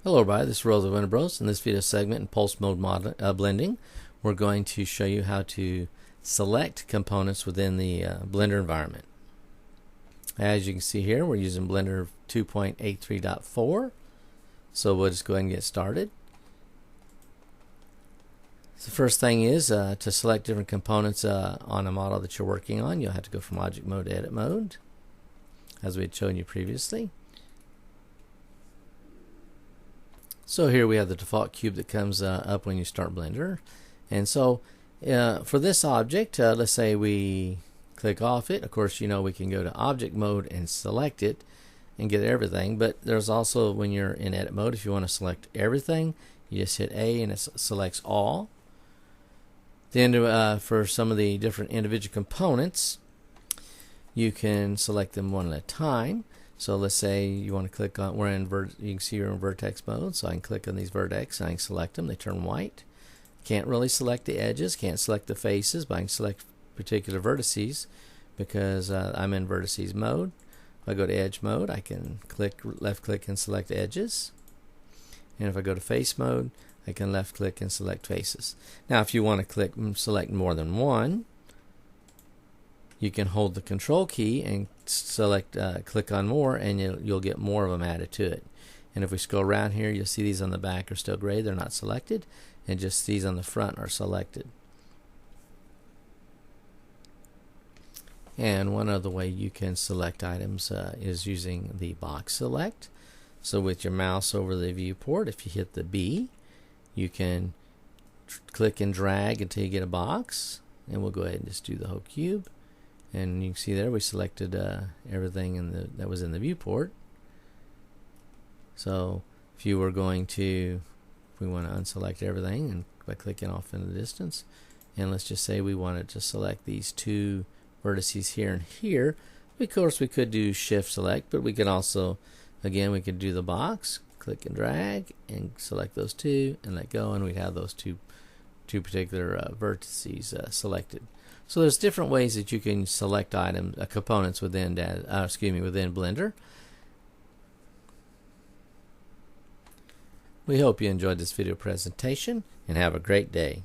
Hello everybody, this is Rose of Winterbrose. In this video segment in pulse mode blending, we're going to show you how to select components within the Blender environment. As you can see here, we're using Blender 2.83.4, so we'll just go ahead and get started. So the first thing is to select different components on a model that you're working on. You'll have to go from Object Mode to Edit Mode, as we had shown you previously. So here we have the default cube that comes up when you start Blender. And so for this object, let's say we click off it. Of course, you know, we can go to object mode and select it and get everything. But there's also, when you're in edit mode, if you want to select everything, you just hit A and it selects all. Then for some of the different individual components, you can select them one at a time. So let's say you want to click on, you can see you're in vertex mode, so I can click on these vertex and I can select them, they turn white. Can't really select the edges, can't select the faces, but I can select particular vertices because I'm in vertices mode. If I go to edge mode, I can left click and select edges. And if I go to face mode, I can left click and select faces. Now if you want to select more than one, you can hold the control key and select click on more, and you'll get more of them added to it. And if we scroll around here, you'll see these on the back are still gray, they're not selected, and just these on the front are selected. And one other way you can select items is using the box select. So with your mouse over the viewport, if you hit the B, you can click and drag until you get a box, and we'll go ahead and just do the whole cube. And you can see there we selected everything that was in the viewport. So if you were going to, if we want to unselect everything, and by clicking off in the distance, and let's just say we wanted to select these two vertices here and here, of course we could do shift select, but we could also, again, we could do the box, click and drag and select those two and let go, and we'd have those two particular vertices selected. So there's different ways that you can select items, components within within Blender. We hope you enjoyed this video presentation and have a great day.